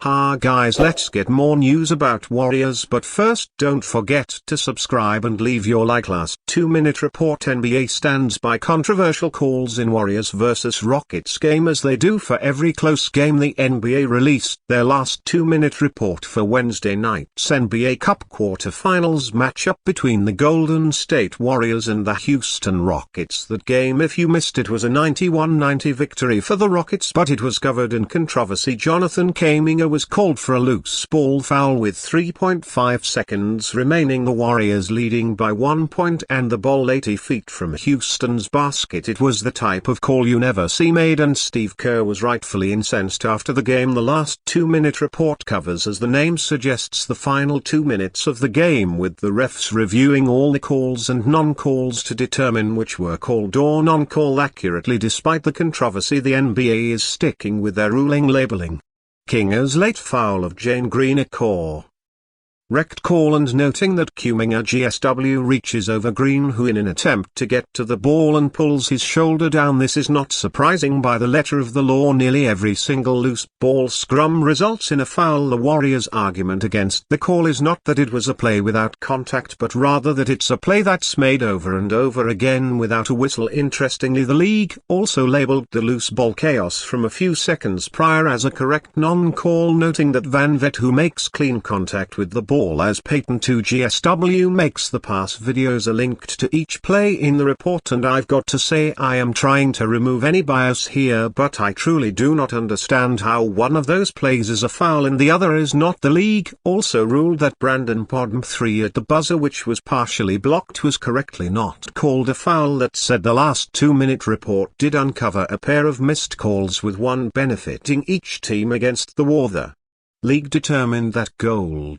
Ha guys, let's get more news about Warriors, but first don't forget to subscribe and leave your like. Last 2-minute report: NBA stands by controversial calls in Warriors vs Rockets game. As they do for every close game, the NBA released their last 2-minute report for Wednesday night's NBA Cup quarterfinals matchup between the Golden State Warriors and the Houston Rockets. That game, if you missed it, was a 91-90 victory for the Rockets, but it was covered in controversy. Jonathan Kuminga was called for a loose ball foul with 3.5 seconds remaining, the Warriors leading by 1 point and the ball 80 feet from Houston's basket. It was the type of call you never see made, and Steve Kerr was rightfully incensed after the game. The last 2-minute report covers, as the name suggests, the final 2 minutes of the game, with the refs reviewing all the calls and non-calls to determine which were called or non-call accurately. Despite the controversy, the NBA is sticking with their ruling, labeling Kuminga's late foul of Jane Green a correct call and noting that Kuminga reaches over Green, who in an attempt to get to the ball and pulls his shoulder down. This is not surprising by the letter of the law. Nearly every single loose ball scrum results in a foul. The Warriors' argument against the call is not that it was a play without contact, but rather that it's a play that's made over and over again without a whistle. Interestingly, the league also labeled the loose ball chaos from a few seconds prior as a correct non-call, noting that Van Vet, who makes clean contact with the ball as Peyton to GSW makes the pass. Videos are linked to each play in the report, and I've got to say, I am trying to remove any bias here, but I truly do not understand how one of those plays is a foul and the other is not. The league also ruled that Brandon Podm 3 at the buzzer, which was partially blocked, was correctly not called a foul. That said, the last 2-minute report did uncover a pair of missed calls, with one benefiting each team against the War. The league determined that Golden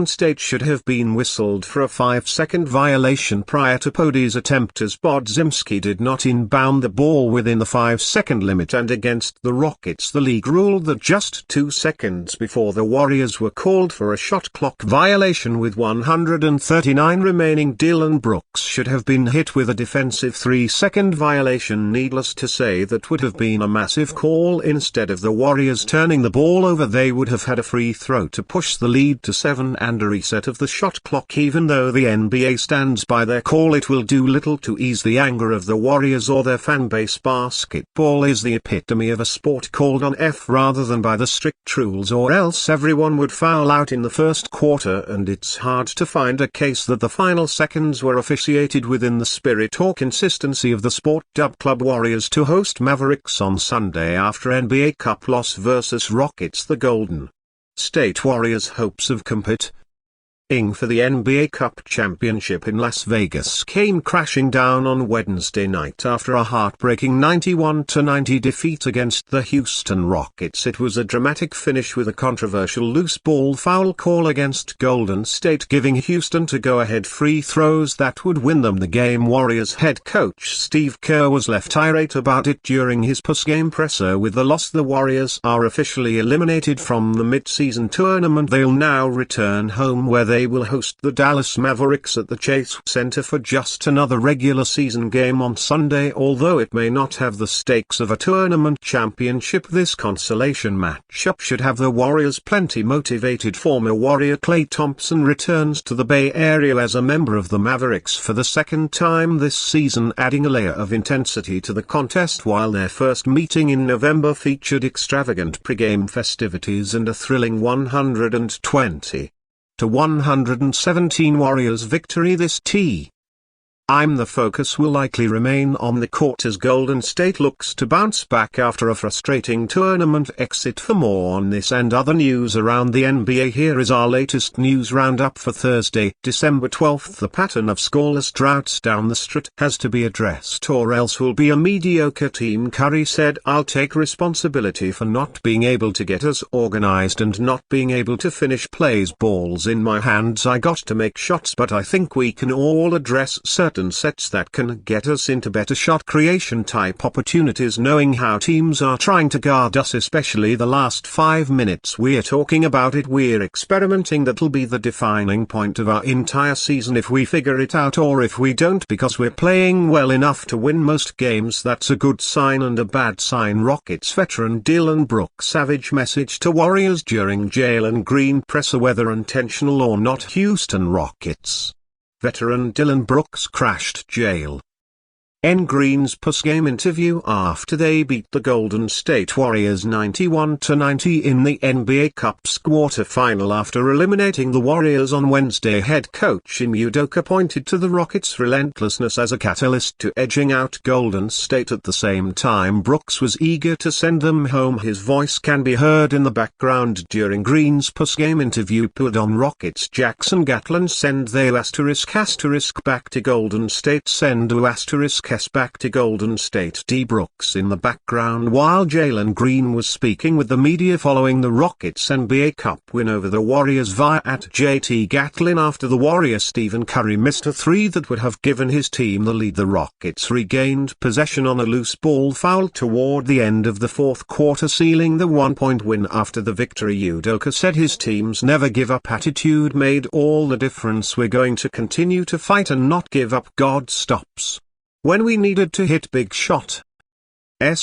State should have been whistled for a 5-second violation prior to Pody's attempt, as Podziemski did not inbound the ball within the 5-second limit, and against the Rockets the league ruled that just 2 seconds before the Warriors were called for a shot clock violation with 139 remaining. Dillon Brooks should have been hit with a defensive 3-second violation. Needless to say, that would have been a massive call. Instead of the Warriors turning the ball over, they would have had a free throw to push the lead to 7 and a reset of the shot clock. Even though the NBA stands by their call, it will do little to ease the anger of the Warriors or their fanbase. Basketball is the epitome of a sport called on F rather than by the strict rules, or else everyone would foul out in the first quarter, and it's hard to find a case that the final seconds were officiated within the spirit or consistency of the sport. Club Warriors to host Mavericks on Sunday after NBA Cup loss versus Rockets. The Golden State Warriors' hopes of competing for the NBA Cup championship in Las Vegas came crashing down on Wednesday night after a heartbreaking 91-90 defeat against the Houston Rockets. It was a dramatic finish with a controversial loose ball foul call against Golden State, giving Houston to go-ahead free throws that would win them the game. Warriors head coach Steve Kerr was left irate about it during his post-game presser. With the loss, the Warriors are officially eliminated from the mid-season tournament. They'll now return home, where they will host the Dallas Mavericks at the Chase Center for just another regular season game on Sunday. Although it may not have the stakes of a tournament championship, this consolation matchup should have the Warriors plenty motivated. Former Warrior Klay Thompson returns to the Bay Area as a member of the Mavericks for the second time this season, adding a layer of intensity to the contest, while their first meeting in November featured extravagant pregame festivities and a thrilling 120-117 Warriors victory. This the focus will likely remain on the court as Golden State looks to bounce back after a frustrating tournament exit. For more on this and other news around the NBA, here is our latest news roundup for Thursday, December 12th. The pattern of scoreless droughts down the stretch has to be addressed, or else we'll be a mediocre team, Curry said. I'll take responsibility for not being able to get us organized and not being able to finish plays. Balls in my hands, I got to make shots, but I think we can all address certain certain sets that can get us into better shot creation type opportunities, knowing how teams are trying to guard us, especially the last 5 minutes we're talking about it. We're experimenting. That'll be the defining point of our entire season if we figure it out, or if we don't, because we're playing well enough to win most games. That's a good sign and a bad sign. Rockets veteran Dillon Brooks savage message to Warriors during Jalen Green presser, whether intentional or not. Houston Rockets veteran Dillon Brooks crashed Jalen Green's post-game interview after they beat the Golden State Warriors 91-90 in the NBA Cup's quarterfinal. After eliminating the Warriors on Wednesday, head coach Udoka pointed to the Rockets' relentlessness as a catalyst to edging out Golden State. At the same time, Brooks was eager to send them home. His voice can be heard in the background during Green's post-game interview. Put on Rockets Jackson Gatlin send they *** back to Golden State send *** back to Golden State. D. Brooks in the background while Jalen Green was speaking with the media following the Rockets' NBA Cup win over the Warriors via @JT Gatlin. After the Warriors Stephen Curry missed a three that would have given his team the lead, the Rockets regained possession on a loose ball foul toward the end of the fourth quarter, sealing the 1-point win. After the victory, Udoka said his team's never give up attitude made all the difference. We're going to continue to fight and not give up. God stops when we needed to hit big shot.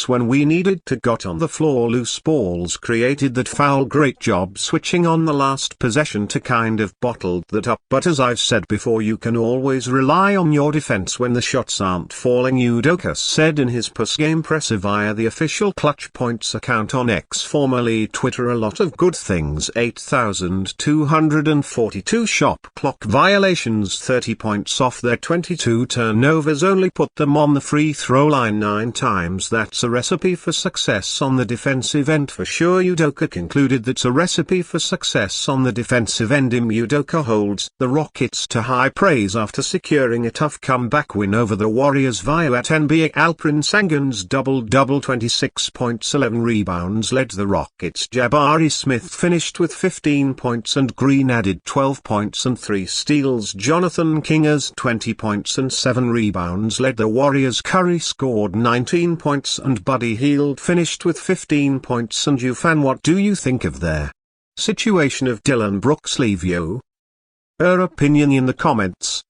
When we needed to got on the floor. Loose balls created that foul. Great job switching on the last possession to kind of bottled that up. But as I've said before, you can always rely on your defense when the shots aren't falling, Udoka said in his post-game presser via the official Clutch Points account on X, formerly Twitter. A lot of good things: 8,242 shot clock violations, 30 points off their 22 turnovers, only put them on the free throw line 9 times. That's a recipe for success on the defensive end for sure. Udoka concluded that's a recipe for success on the defensive end. Udoka holds the Rockets to high praise after securing a tough comeback win over the Warriors via @NBA Alprin Sangon's double-double. 26 points 11 rebounds led the Rockets. Jabari Smith finished with 15 points and Green added 12 points and 3 steals. Jonathan Kinger's 20 points and 7 rebounds led the Warriors. Curry scored 19 points and Buddy Hield finished with 15 points. And you fan, what do you think of their situation of Dillon Brooks? Leave your opinion in the comments.